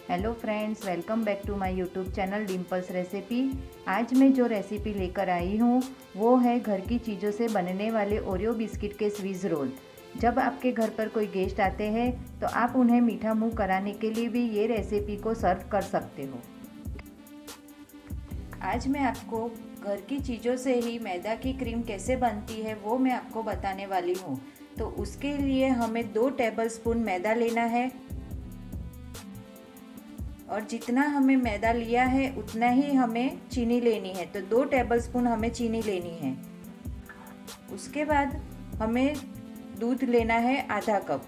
Hello friends, welcome back to my YouTube channel Dimple's recipe. आज मैं जो recipe लेकर आई हूँ वो है घर की चीज़ों से बनने वाले ओरियो बिस्किट के स्वीज रोल। जब आपके घर पर कोई गेस्ट आते हैं तो आप उन्हें मीठा मुंह कराने के लिए भी ये रेसिपी को सर्व कर सकते हो। आज मैं आपको घर की चीज़ों से ही मैदा की क्रीम कैसे बनती है वो मैं आपको बताने वाली हूँ। तो उसके लिए हमें 2 टेबलस्पून मैदा लेना है और जितना हमें मैदा लिया है उतना ही हमें चीनी लेनी है। तो 2 टेबलस्पून हमें चीनी लेनी है। उसके बाद हमें दूध लेना है आधा कप।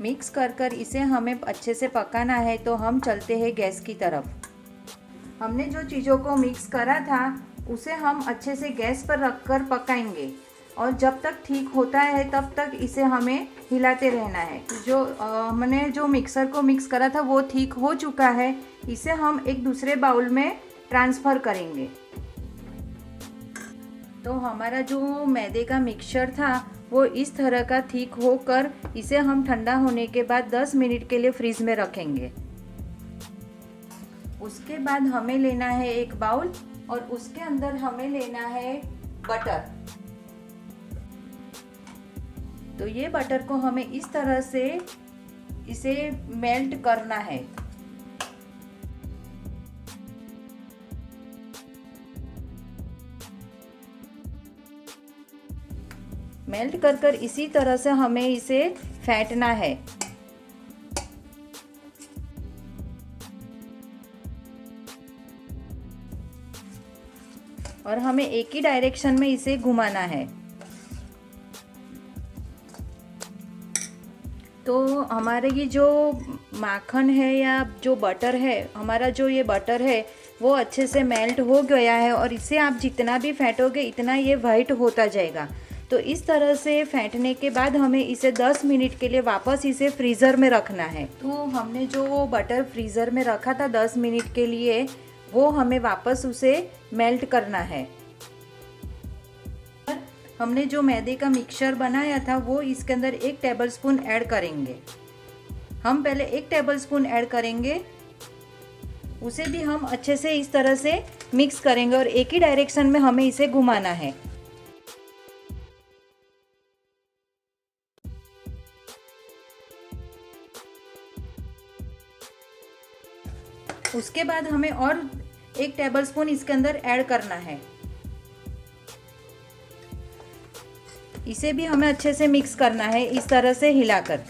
मिक्स कर इसे हमें अच्छे से पकाना है। तो हम चलते हैं गैस की तरफ। हमने जो चीज़ों को मिक्स करा था उसे हम अच्छे से गैस पर रखकर पकाएंगे और जब तक ठीक होता है तब तक इसे हमें हिलाते रहना है। जो हमने जो मिक्सर को मिक्स करा था वो ठीक हो चुका है। इसे हम एक दूसरे बाउल में ट्रांसफ़र करेंगे। तो हमारा जो मैदे का मिक्सचर था वो इस तरह का ठीक होकर इसे हम ठंडा होने के बाद 10 मिनट के लिए फ्रीज में रखेंगे। उसके बाद हमें लेना है एक बाउल और उसके अंदर हमें लेना है बटर। तो ये बटर को हमें इस तरह से इसे मेल्ट करना है। मेल्ट कर इसी तरह से हमें इसे फेंटना है। और हमें एक ही डायरेक्शन में इसे घुमाना है। तो हमारे ये जो माखन है या जो बटर है, हमारा जो ये बटर है वो अच्छे से मेल्ट हो गया है और इसे आप जितना भी फेंटोगे इतना ये वाइट होता जाएगा। तो इस तरह से फेंटने के बाद हमें इसे 10 मिनट के लिए वापस इसे फ्रीज़र में रखना है। तो हमने जो बटर फ्रीज़र में रखा था 10 मिनट के लिए वो हमें वापस उसे मेल्ट करना है। हमने जो मैदे का मिक्सचर बनाया था वो इसके अंदर 1 टेबलस्पून ऐड करेंगे। हम पहले 1 टेबलस्पून ऐड करेंगे, उसे भी हम अच्छे से इस तरह से मिक्स करेंगे और एक ही डायरेक्शन में हमें इसे घुमाना है। उसके बाद हमें और 1 टेबलस्पून इसके अंदर ऐड करना है। इसे भी हमें अच्छे से मिक्स करना है इस तरह से हिलाकर।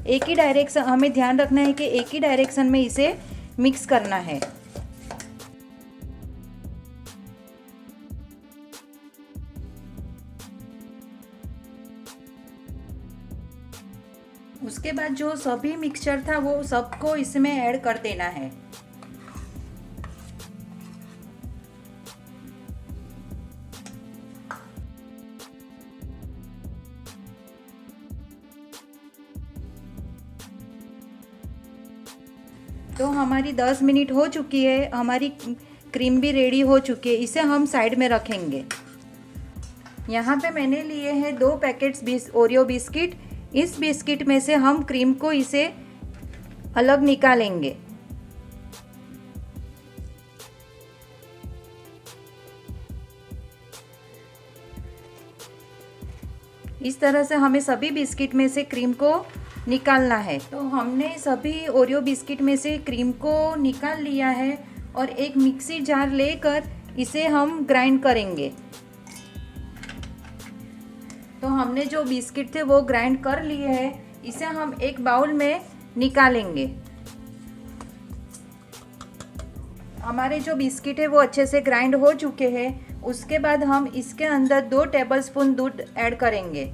एक ही डायरेक्शन हमें ध्यान रखना है कि एक ही डायरेक्शन में इसे मिक्स करना है। उसके बाद जो सभी मिक्सचर था वो सबको इसमें ऐड कर देना है। तो हमारी 10 मिनट हो चुकी है, हमारी क्रीम भी रेडी हो चुकी है। इसे हम साइड में रखेंगे। यहाँ पे मैंने लिए हैं 2 पैकेट्स ओरियो बिस्किट। इस बिस्किट में से हम क्रीम को इसे अलग निकालेंगे। इस तरह से हमें सभी बिस्किट में से क्रीम को निकालना है। तो हमने सभी ओरियो बिस्किट में से क्रीम को निकाल लिया है और एक मिक्सी जार लेकर इसे हम ग्राइंड करेंगे। तो हमने जो बिस्किट थे वो ग्राइंड कर लिए हैं। इसे हम एक बाउल में निकालेंगे। हमारे जो बिस्किट है वो अच्छे से ग्राइंड हो चुके हैं। उसके बाद हम इसके अंदर 2 टेबलस्पून दूध ऐड करेंगे।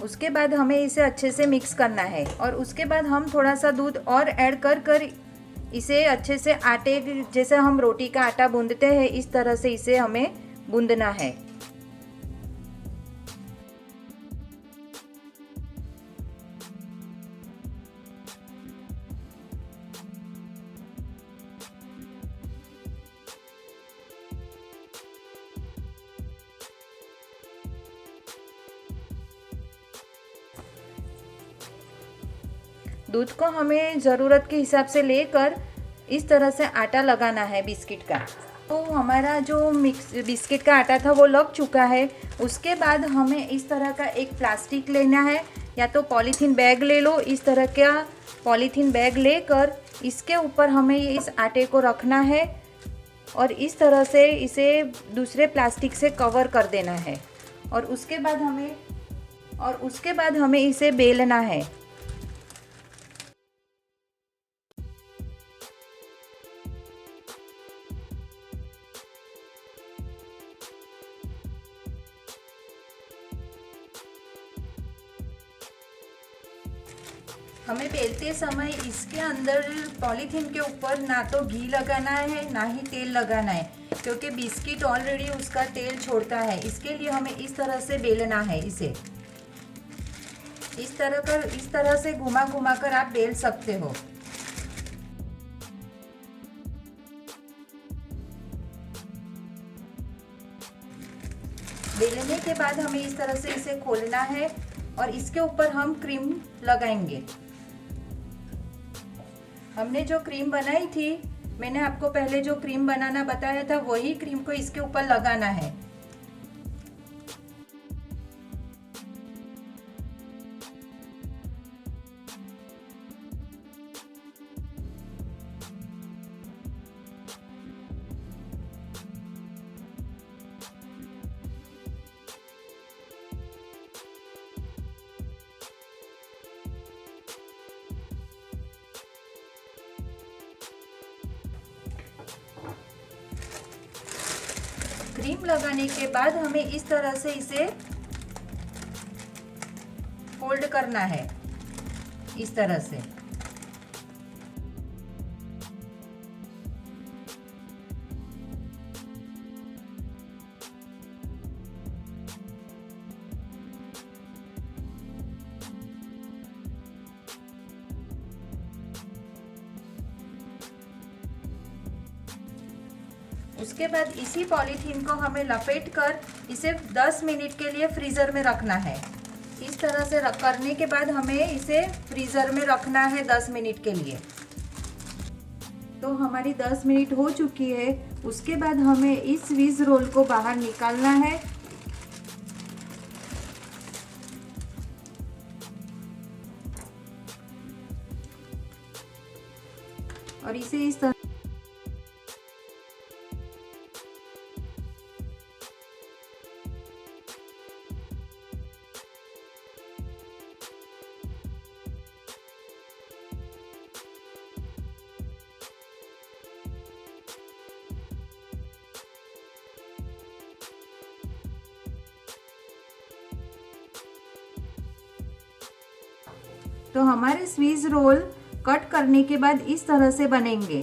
उसके बाद हमें इसे अच्छे से मिक्स करना है और उसके बाद हम थोड़ा सा दूध और ऐड कर इसे अच्छे से आटे जैसे हम रोटी का आटा गूंदते हैं इस तरह से इसे हमें गूंदना है। दूध को हमें ज़रूरत के हिसाब से लेकर इस तरह से आटा लगाना है बिस्किट का। तो हमारा जो मिक्स बिस्किट का आटा था वो लग चुका है। उसके बाद हमें इस तरह का एक प्लास्टिक लेना है, या तो पॉलीथीन बैग ले लो। इस तरह का पॉलीथीन बैग लेकर इसके ऊपर हमें इस आटे को रखना है और इस तरह से इसे दूसरे प्लास्टिक से कवर कर देना है। और उसके बाद हमें इसे बेलना है। हमें बेलते समय इसके अंदर पॉलीथीन के ऊपर ना तो घी लगाना है ना ही तेल लगाना है, क्योंकि बिस्किट ऑलरेडी उसका तेल छोड़ता है। इसके लिए हमें इस तरह से बेलना है। इसे इस तरह से घुमा घुमा कर आप बेल सकते हो। बेलने के बाद हमें इस तरह से इसे खोलना है और इसके ऊपर हम क्रीम लगाएंगे। हमने जो क्रीम बनाई थी, मैंने आपको पहले जो क्रीम बनाना बताया था, वही क्रीम को इसके ऊपर लगाना है। क्रीम लगाने के बाद हमें इस तरह से इसे फोल्ड करना है, इस तरह से। उसके बाद इसी पॉलीथीन को हमें लपेट कर इसे 10 मिनट के लिए फ्रीज़र में रखना है। इस तरह से करने के बाद हमें इसे फ्रीज़र में रखना है 10 मिनट के लिए। तो हमारी 10 मिनट हो चुकी है। उसके बाद हमें इस स्विस रोल को बाहर निकालना है और इसे इस तरह तो हमारे स्वीज रोल कट करने के बाद इस तरह से बनेंगे।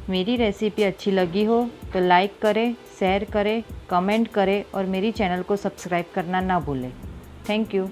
मेरी रेसिपी अच्छी लगी हो तो लाइक करें, शेयर करें, कमेंट करें और मेरी चैनल को सब्सक्राइब करना ना भूलें। Thank you.